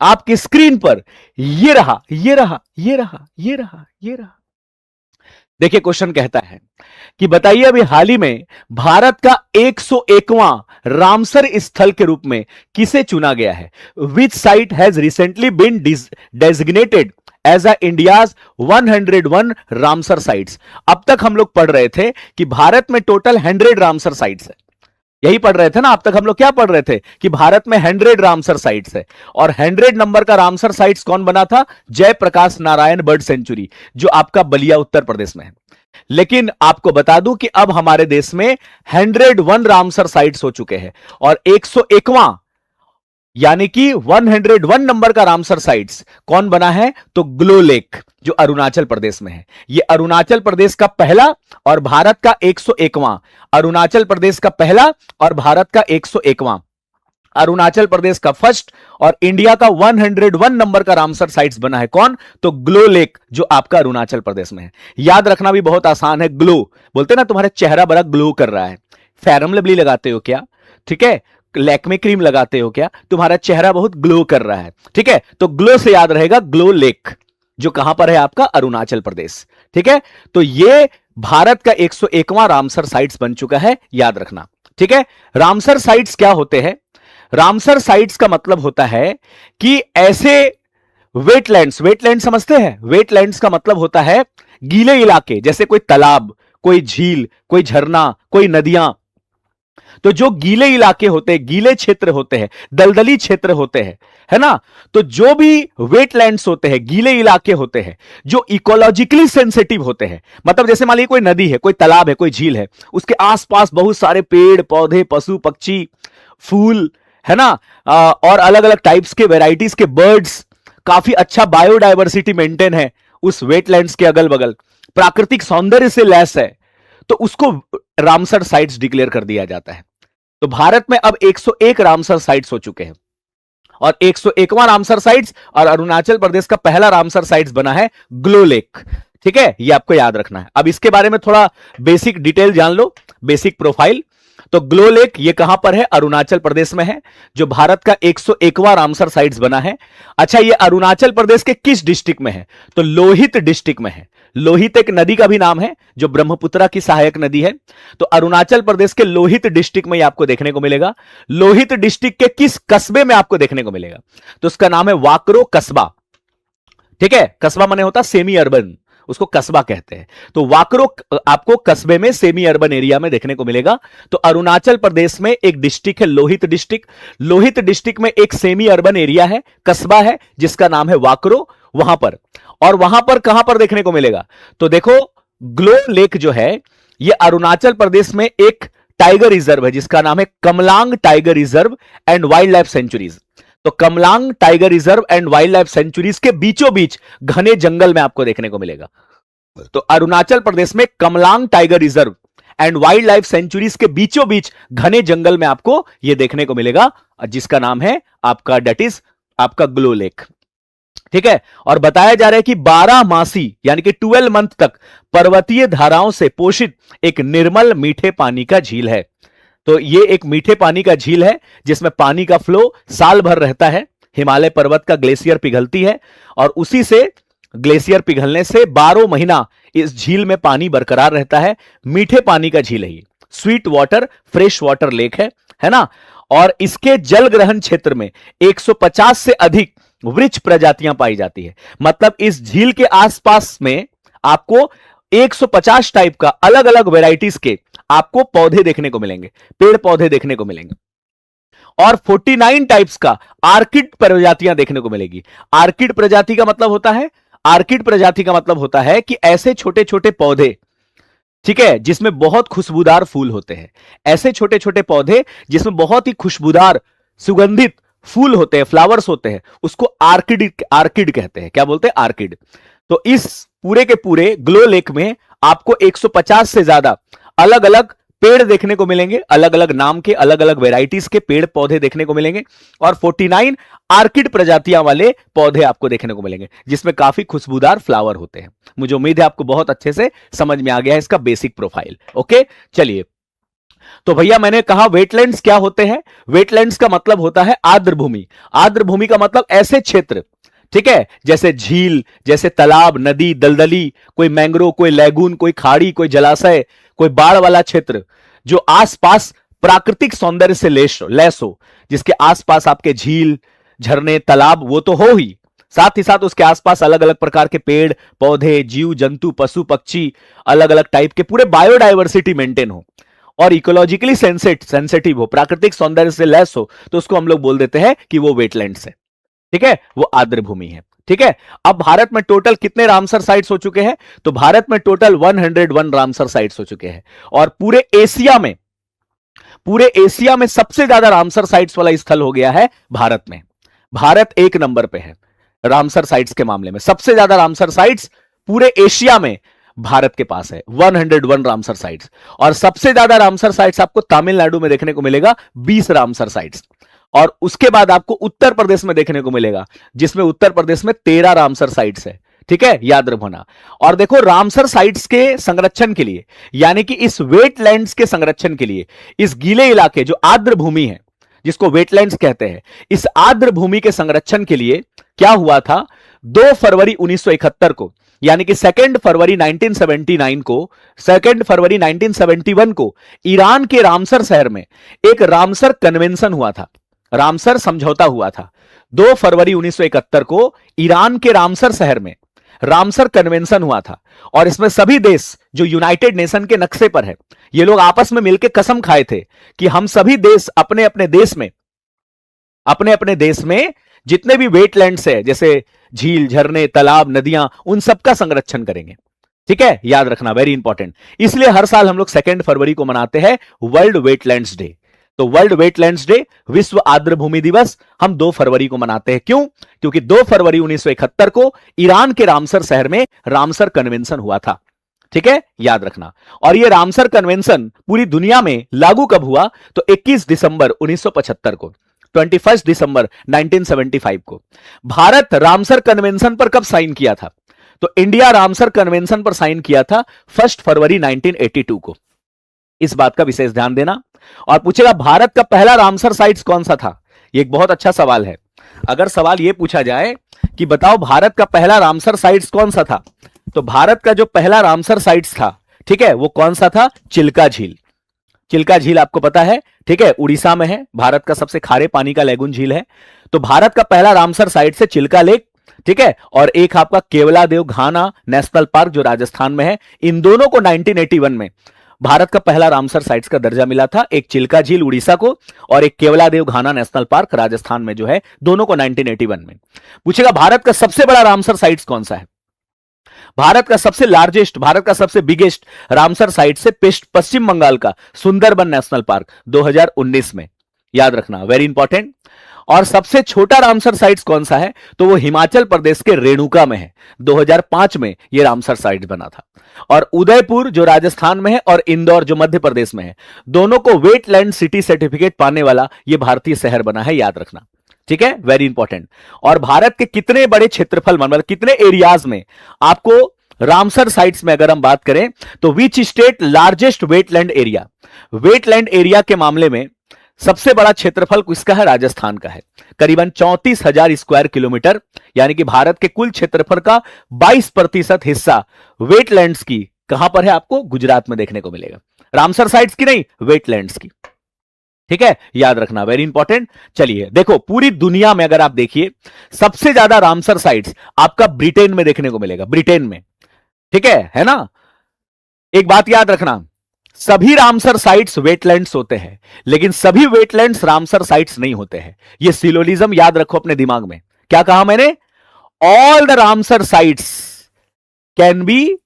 आपकी स्क्रीन पर ये रहा, ये रहा, ये रहा, ये रहा, ये रहा। देखिए क्वेश्चन कहता है कि बताइए अभी हाल ही में भारत का 101वां रामसर स्थल के रूप में किसे चुना गया है? Which site has recently been designated as a India's 101 Ramsar sites. अब तक हम लोग पढ़ रहे थे कि भारत में टोटल 100 रामसर साइट्स है। यही पढ़ रहे थे ना, अब तक हम लोग क्या पढ़ रहे थे कि भारत में 100 रामसर साइट्स है। और 100 नंबर का रामसर साइट्स कौन बना था? जयप्रकाश नारायण बर्ड सेंचुरी, जो आपका बलिया उत्तर प्रदेश में है। लेकिन आपको बता दूं कि अब हमारे देश में 101 रामसर साइट्स हो चुके हैं और 101वां यानी कि 101 नंबर का रामसर साइट्स कौन बना है? तो ग्लो लेक, जो अरुणाचल प्रदेश में है। यह अरुणाचल प्रदेश का पहला और भारत का 101वां, अरुणाचल प्रदेश का पहला और भारत का 101वां, अरुणाचल प्रदेश का फर्स्ट और इंडिया का 101 नंबर का रामसर साइट्स बना है। कौन? तो ग्लो लेक, जो आपका अरुणाचल प्रदेश में है। याद रखना भी बहुत आसान है। ग्लो बोलते ना, तुम्हारा चेहरा बड़ा ग्लो कर रहा है। फेरम लवली लगाते हो क्या? ठीक है। लैक्मे क्रीम लगाते हो क्या? तुम्हारा चेहरा बहुत ग्लो कर रहा है। ठीक है, तो ग्लो से याद रहेगा ग्लो लेक, जो कहां पर है? आपका अरुणाचल प्रदेश। ठीक है, तो यह भारत का 101वां रामसर साइट्स बन चुका है, याद रखना। ठीक है, रामसर साइट्स क्या होते हैं? रामसर साइट्स का मतलब होता है कि ऐसे वेटलैंड्स, वेटलैंड समझते हैं? वेटलैंड्स का मतलब होता है गीले इलाके, जैसे कोई तालाब, कोई झील, कोई झरना, कोई नदियां। तो जो गीले इलाके होते हैं, गीले क्षेत्र होते हैं, दलदली क्षेत्र होते हैं, है ना, तो जो भी वेटलैंड्स होते हैं, गीले इलाके होते हैं, जो इकोलॉजिकली सेंसिटिव होते हैं, मतलब जैसे मान लीजिए कोई नदी है, कोई तालाब है, कोई झील है, उसके आसपास बहुत सारे पेड़ पौधे, पशु पक्षी, फूल, है ना, और अलग अलग टाइप्स के वेराइटीज के बर्ड्स, काफी अच्छा बायोडायवर्सिटी मेंटेन है उस वेटलैंड्स के अगल बगल, प्राकृतिक सौंदर्य से लैस है, तो उसको रामसर साइट्स डिक्लेयर कर दिया जाता है। तो भारत में अब 101 रामसर साइट्स हो चुके हैं और 101वां रामसर साइट्स और अरुणाचल प्रदेश का पहला रामसर साइट्स बना है ग्लो लेक। ठीक है, ये आपको याद रखना है। अब इसके बारे में थोड़ा बेसिक डिटेल जान लो, बेसिक प्रोफाइल। तो ग्लो लेक ये कहां पर है? अरुणाचल प्रदेश में है, जो भारत का 101वां रामसर साइट्स बना है। अच्छा, ये अरुणाचल प्रदेश के किस डिस्ट्रिक्ट में है? तो लोहित डिस्ट्रिक्ट में है। लोहित एक नदी का भी नाम है, जो ब्रह्मपुत्रा की सहायक नदी है। तो अरुणाचल प्रदेश के लोहित डिस्ट्रिक्ट में आपको देखने को मिलेगा। लोहित डिस्ट्रिक्ट के किस कस्बे में आपको देखने को मिलेगा? तो उसका नाम है वाकरो कस्बा। ठीक है, कस्बा माने होता सेमी अर्बन, उसको कस्बा कहते हैं। तो वाकरो आपको कस्बे में, सेमी अर्बन एरिया में देखने को मिलेगा। तो अरुणाचल प्रदेश में एक डिस्ट्रिक्ट है लोहित डिस्ट्रिक्ट। लोहित डिस्ट्रिक्ट में एक सेमी अर्बन एरिया है, कस्बा है, जिसका नाम है वाकरो, वहां पर। और वहां पर कहां पर देखने को मिलेगा? तो देखो, ग्लो लेक जो है ये अरुणाचल प्रदेश में एक टाइगर रिजर्व है, जिसका नाम है Kamlang tiger reserve and wildlife sanctuaries. तो Kamlang tiger reserve and wildlife sanctuaries के बीचों बीच घने जंगल में आपको देखने को मिलेगा। तो अरुणाचल प्रदेश में Kamalang tiger reserve and wildlife sanctuaries के बीचों बीच घने जंगल में आपको यह देखने को मिलेगा, जिसका नाम है आपका, डेट इज आपका ग्लो लेक। ठीक है, और बताया जा रहा है कि 12 मासी यानी कि 12 मंथ तक पर्वतीय धाराओं से पोषित एक निर्मल मीठे पानी का झील है। तो ये एक मीठे पानी का झील है, जिसमें पानी का फ्लो साल भर रहता है। हिमालय पर्वत का ग्लेशियर पिघलती है और उसी से, ग्लेशियर पिघलने से 12 महीना इस झील में पानी बरकरार रहता है। मीठे पानी का झील है ये, sweet water fresh water lake है ना। और इसके जल ग्रहण क्षेत्र में 150 से अधिक वृक्ष प्रजातियां पाई जाती है। मतलब इस झील के आसपास में आपको 150 टाइप का अलग अलग वेराइटीज के आपको पौधे देखने को मिलेंगे, पेड़ पौधे देखने को मिलेंगे। और 49 टाइप्स का आर्किड प्रजातियां देखने को मिलेगी। आर्किड प्रजाति का मतलब होता है, आर्किड प्रजाति का मतलब होता है कि ऐसे छोटे छोटे पौधे, ठीक है, जिसमें बहुत खुशबूदार फूल होते हैं। ऐसे छोटे छोटे पौधे जिसमें बहुत ही खुशबूदार सुगंधित फूल होते हैं, फ्लावर्स होते हैं, उसको आर्किड, आर्किड कहते हैं। क्या बोलते हैं? आर्किड। तो इस पूरे के पूरे ग्लो लेक में आपको 150 से ज्यादा अलग अलग पेड़ देखने को मिलेंगे, अलग अलग नाम के, अलग अलग वेराइटीज के पेड़ पौधे देखने को मिलेंगे। और 49 आर्किड प्रजातियां वाले पौधे आपको देखने को मिलेंगे, जिसमें काफी खुशबूदार फ्लावर होते हैं। मुझे उम्मीद है आपको बहुत अच्छे से समझ में आ गया है इसका बेसिक प्रोफाइल। ओके, चलिए तो भैया मैंने कहा वेटलैंड्स क्या होते हैं? वेटलैंड्स का मतलब होता है आर्द्र भूमि। आर्द्र भूमि का मतलब ऐसे क्षेत्र, ठीक है, जैसे झील, जैसे तालाब, नदी, दलदली, कोई मैंग्रोव, कोई लैगून, कोई खाड़ी, कोई जलाशय, कोई बाढ़ वाला क्षेत्र, जो आसपास प्राकृतिक सौंदर्य से लैस हो, जिसके आसपास आपके झील, झरने, तालाब वो तो हो ही, साथ ही साथ उसके आसपास अलग अलग प्रकार के पेड़ पौधे, जीव जंतु, पशु पक्षी, अलग अलग टाइप के पूरे बायोडायवर्सिटी मेंटेन हो और इकोलॉजिकली सेंसिटिव हो, प्राकृतिक सौंदर्य से लैस हो, तो उसको हम लोग बोल देते हैं कि वो वेटलैंड्स है। ठीक है, वो आर्द्र भूमि है। ठीक है, अब भारत में टोटल कितने रामसर साइट्स हो चुके हैं? तो भारत में टोटल 101 रामसर साइट्स हो चुके हैं और पूरे एशिया में सबसे ज्यादा रामसर साइट्स वाला स्थल हो गया है भारत में। भारत एक नंबर पे है रामसर साइट्स के मामले में। सबसे ज्यादा रामसर साइट्स पूरे एशिया में भारत के पास है, 101 रामसर साइट्स। और सबसे ज्यादा रामसर साइट्स आपको तमिलनाडु में देखने को मिलेगा, 20 रामसर साइट्स। और उसके बाद आपको उत्तर प्रदेश में देखने को मिलेगा, जिसमें उत्तर प्रदेश में 13 रामसर साइट्स है। ठीक है, याद रखना। और देखो रामसर साइट्स के संरक्षण के लिए, यानी कि इस वेटलैंड्स के संरक्षण के लिए, इस गीले इलाके जो आर्द्र भूमि है जिसको वेटलैंड्स कहते हैं, इस आर्द्र भूमि के संरक्षण के लिए क्या हुआ था? 2 फरवरी 1971 को, यानी कि 2 फरवरी 1979 को, 2 फरवरी 1971 को ईरान के रामसर शहर में एक रामसर कन्वेंशन हुआ था, रामसर समझौता हुआ था। 2 फरवरी 1971 को ईरान के रामसर शहर में रामसर कन्वेंशन हुआ था और इसमें सभी देश जो यूनाइटेड नेशन के नक्शे पर है, ये लोग आपस में मिलकर कसम खाए थे कि हम सभी देश अपने अपने देश में जितने भी वेटलैंड्स है, जैसे झील, झरने, तालाब, नदियां, उन सबका संरक्षण करेंगे। ठीक है, याद रखना, वेरी इंपॉर्टेंट। इसलिए हर साल हम लोग 2 फरवरी को मनाते हैं वर्ल्ड वेटलैंड्स डे। तो वर्ल्ड वेटलैंड्स डे, विश्व आर्द्र भूमि दिवस, हम 2 फरवरी को मनाते हैं। क्यों? क्योंकि 2 फरवरी 1971 को ईरान के रामसर शहर में रामसर कन्वेंशन हुआ था। ठीक है, याद रखना। और यह रामसर कन्वेंशन पूरी दुनिया में लागू कब हुआ? तो 21 दिसंबर 1975 को, 21 दिसंबर 1975 को। भारत रामसर कन्वेंशन पर कब साइन किया था? तो इंडिया रामसर कन्वेंशन पर साइन किया था 1 फरवरी 1982 को। इस बात का विशेष ध्यान देना। और पूछेगा भारत का पहला रामसर साइट्स कौन सा था? ये एक बहुत अच्छा सवाल है। अगर सवाल ये पूछा जाए कि बताओ भारत का पहला रामसर साइट्स कौन सा था, तो भारत का जो पहला रामसर साइट्स था, ठीक है, वो कौन सा था? चिल्का झील। चिल्का झील आपको पता है, ठीक है, उड़ीसा में है, भारत का सबसे खारे पानी का लैगून झील है। तो भारत का पहला रामसर साइट से चिल्का लेक, ठीक है, और एक आपका केवलादेव घाना नेशनल पार्क जो राजस्थान में है। इन दोनों को 1981 में भारत का पहला रामसर साइट्स का दर्जा मिला था, एक चिल्का झील उड़ीसा को और एक केवलादेव घाना नेशनल पार्क राजस्थान में जो है, दोनों को 1981 में। पूछेगा भारत का सबसे बड़ा रामसर साइट्स कौन सा है? भारत का सबसे लार्जेस्ट, भारत का सबसे बिगेस्ट रामसर साइट से पश्चिम बंगाल का सुंदरबन नेशनल पार्क 2019 में, याद रखना, वेरी इंपॉर्टेंट। और सबसे छोटा रामसर साइट्स कौन सा है? तो वो हिमाचल प्रदेश के रेणुका में है। 2005 में ये रामसर साइट बना था। और उदयपुर जो राजस्थान में है और इंदौर जो मध्य प्रदेश में है, दोनों को वेटलैंड सिटी सर्टिफिकेट पाने वाला ये भारतीय शहर बना है, याद रखना। ठीक है, वेरी इंपॉर्टेंट। और भारत के कितने बड़े क्षेत्रफल, मतलब कितने एरियाज में आपको रामसर साइट्स में अगर हम बात करें तो which state largest wetland area? Wetland area के मामले में सबसे बड़ा क्षेत्रफल किसका है? राजस्थान का है, करीबन 34,000 स्क्वायर किलोमीटर, यानी कि भारत के कुल क्षेत्रफल का 22% हिस्सा वेटलैंड्स की कहां पर है? आपको गुजरात में देखने को मिलेगा। रामसर साइट्स की नहीं, वेटलैंड्स की। ठीक है, याद रखना, वेरी इंपॉर्टेंट। चलिए देखो, पूरी दुनिया में अगर आप देखिए सबसे ज्यादा रामसर साइट्स आपका ब्रिटेन में देखने को मिलेगा, ब्रिटेन में। ठीक है ना? एक बात याद रखना, सभी रामसर साइट्स वेटलैंड्स होते हैं, लेकिन सभी वेटलैंड्स रामसर साइट्स नहीं होते हैं। ये सिलोजिज्म याद रखो अपने दिमाग में। क्या कहा मैंने? All the Ramsar sites can be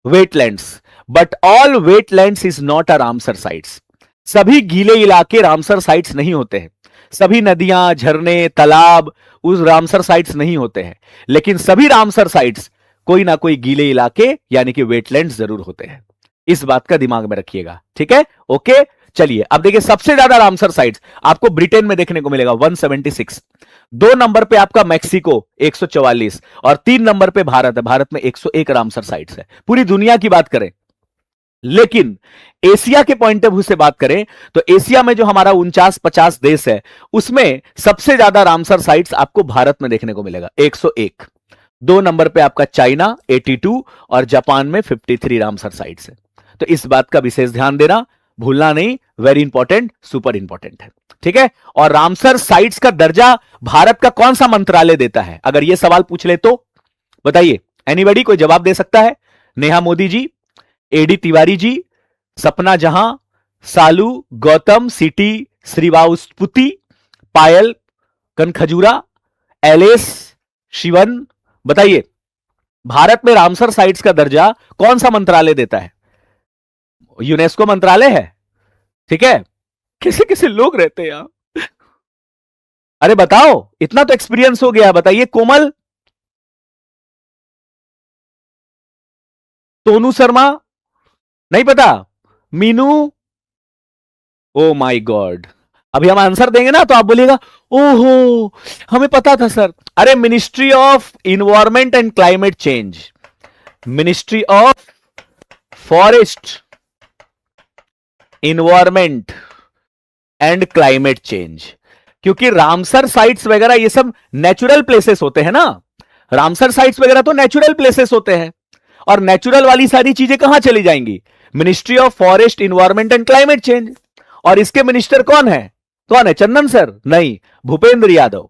wetlands, but all wetlands is not a Ramsar sites. सभी गीले इलाके रामसर साइट्स नहीं होते हैं, सभी नदियां, झरने, तालाब उस रामसर साइट्स नहीं होते हैं, लेकिन सभी रामसर साइट्स कोई ना कोई गीले इलाके यानी कि वेटलैंड्स जरूर होते हैं। इस बात का दिमाग में रखिएगा। ठीक है, ओके। चलिए अब देखिए, सबसे ज्यादा रामसर साइट्स आपको ब्रिटेन में देखने को मिलेगा 176, 2 नंबर पे आपका मैक्सिको 144 और 3 नंबर पे भारत है, भारत में 101 रामसर साइट्स है। पूरी दुनिया की बात करें लेकिन एशिया के पॉइंट ऑफ व्यू से बात करें तो एशिया में जो हमारा 49-50 देश है उसमें सबसे ज्यादा रामसर साइट्स आपको भारत में देखने को मिलेगा 101। 2 नंबर पे आपका चाइना 82 और जापान में 53 रामसर साइट्स है। तो इस बात का विशेष ध्यान देना, भूलना नहीं, वेरी इंपॉर्टेंट, सुपर इंपॉर्टेंट है। ठीक है। और रामसर साइट्स का दर्जा भारत का कौन सा मंत्रालय देता है, अगर यह सवाल पूछ ले तो बताइए। एनीबडी कोई जवाब दे सकता है? नेहा मोदी जी, एडी तिवारी जी, सपना जहां, सालू, गौतम, सिटी, श्रीवास्तुति, पायल कनखजूरा, एलेस, शिवन, बताइए भारत में रामसर साइट्स का दर्जा कौन सा मंत्रालय देता है? यूनेस्को मंत्रालय है। ठीक है। किसे किसे लोग रहते हैं यहां? अरे बताओ, इतना तो एक्सपीरियंस हो गया। बताइए कोमल, सोनू शर्मा, नहीं पता, मीनू, ओ माय गॉड। अभी हम आंसर देंगे ना तो आप बोलिएगा ओहो हमें पता था सर। अरे ministry of environment and climate change, ministry of forest, environment and climate change. क्योंकि रामसर साइट्स वगैरह ये सब नेचुरल प्लेसेस होते हैं ना, रामसर साइट्स वगैरह तो नेचुरल प्लेसेस होते हैं, और नेचुरल वाली सारी चीजें कहां चली जाएंगी? Ministry of forest, environment and climate change. और इसके मिनिस्टर कौन है? कौन है? चंदन सर? नहीं, भूपेंद्र यादव।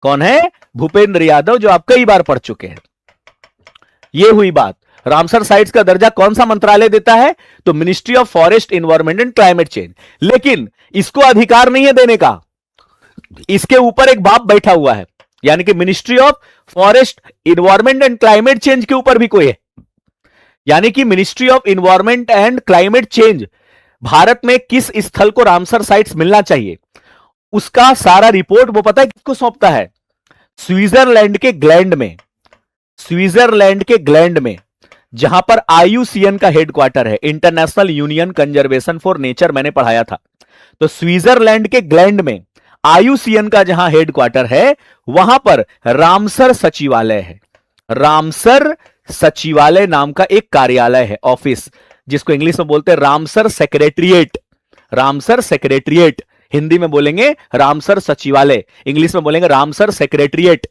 कौन है? भूपेंद्र यादव, जो आप कई बार पढ़ चुके हैं। यह हुई बात। रामसर साइट्स का दर्जा कौन सा मंत्रालय देता है? तो ministry of forest, environment and climate change. लेकिन इसको अधिकार नहीं है देने का, इसके ऊपर एक बाप बैठा हुआ है, यानी कि ministry of forest, environment and climate change के ऊपर भी कोई है। यानी कि ministry of environment and climate change Bharat में किस स्थल को रामसर साइट्स मिलना चाहिए, उसका सारा रिपोर्ट वो पता है किसको सौंपता है? स्विट्जरलैंड के ग्लैंड में, स्विट्जरलैंड के ग्लैंड में, जहां पर IUCN का हेडक्वार्टर है, international union conservation for nature, मैंने पढ़ाया था। तो स्विट्जरलैंड के ग्लैंड में IUCN का जहां हेडक्वार्टर है वहां पर रामसर सचिवालय है। रामसर सचिवालय नाम का एक कार्यालय है, ऑफिस, जिसको इंग्लिश में बोलते हैं Ramsar secretariat. Ramsar secretariat, Hindi में बोलेंगे रामसर सचिवालय, इंग्लिश में बोलेंगे रामसर सेक्रेटरिएट।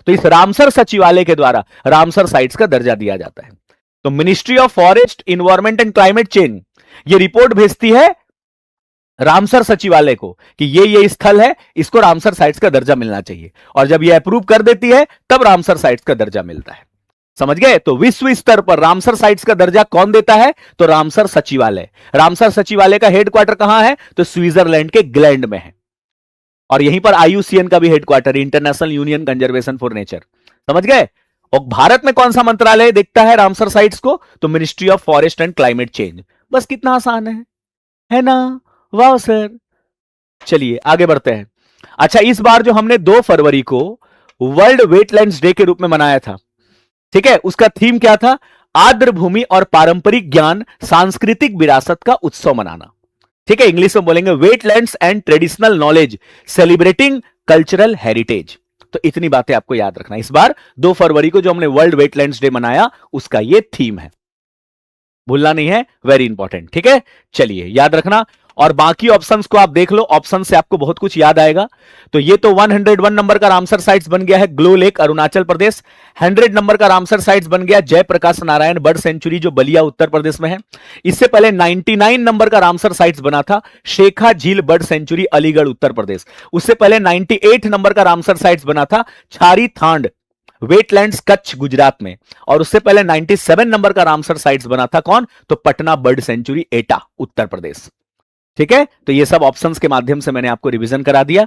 तो इस रामसर सचिवालय के द्वारा रामसर साइट्स का दर्जा दिया जाता है। तो ministry of forest, environment and climate change ये रिपोर्ट भेजती है रामसर सचिवालय को कि ये स्थल है, इसको रामसर साइट्स का दर्जा मिलना चाहिए, और जब ये अप्रूव कर देती है तब रामसर साइट्स का दर्जा मिलता है। समझ गए? तो विश्व स्तर पर रामसर साइट्स का दर्जा कौन देता है? तो रामसर सचिवालय। रामसर सचिवालय का हेडक्वार्टर कहां है? तो स्विट्जरलैंड के ग्लैंड में है, और यहीं पर IUCN का भी headquarter, international union conservation for nature. समझ गए? और भारत में कौन सा मंत्रालय देखता है रामसर साइट्स को? तो ministry of forest and climate change. बस कितना आसान है ना? वाह सर। चलिए आगे बढ़ते हैं। अच्छा, इस बार जो हमने 2 फरवरी को वर्ल्ड वेटलैंड्स डे के रूप में मनाया था, ठीक है, उसका थीम क्या था? आर्द्र भूमि और पारंपरिक ज्ञान, सांस्कृतिक विरासत का उत्सव मनाना। ठीक है, इंग्लिश में बोलेंगे wetlands and traditional knowledge celebrating cultural heritage. तो इतनी बातें आपको याद रखना। इस बार 2 फरवरी को जो हमने वर्ल्ड वेटलैंड्स डे मनाया उसका ये थीम है, भूलना नहीं है, वेरी इंपॉर्टेंट। ठीक है, चलिए याद रखना। और बाकी ऑप्शंस को आप देख लो, ऑप्शन से आपको बहुत कुछ याद आएगा। तो ये तो 101 नंबर का रामसर साइट्स बन गया है, glow lake Arunachal Pradesh. 100 number का रामसर साइट्स बन गया जयप्रकाश नारायण बर्ड सेंचुरी, जो बलिया उत्तर प्रदेश में है। इससे पहले 99 नंबर का रामसर साइट्स बना था शेखा झील बर्ड सेंचुरी, अलीगढ़ उत्तर प्रदेश। उससे पहले 98 नंबर का रामसर साइट्स बना था छारी थांड वेटलैंड्स कच्छ गुजरात में। और उससे पहले 97 नंबर का रामसर साइट्स बना था कौन? तो पटना बर्ड सेंचुरी एटा उत्तर प्रदेश। ठीक है, तो ये सब ऑप्शंस के माध्यम से मैंने आपको रिवीजन करा दिया।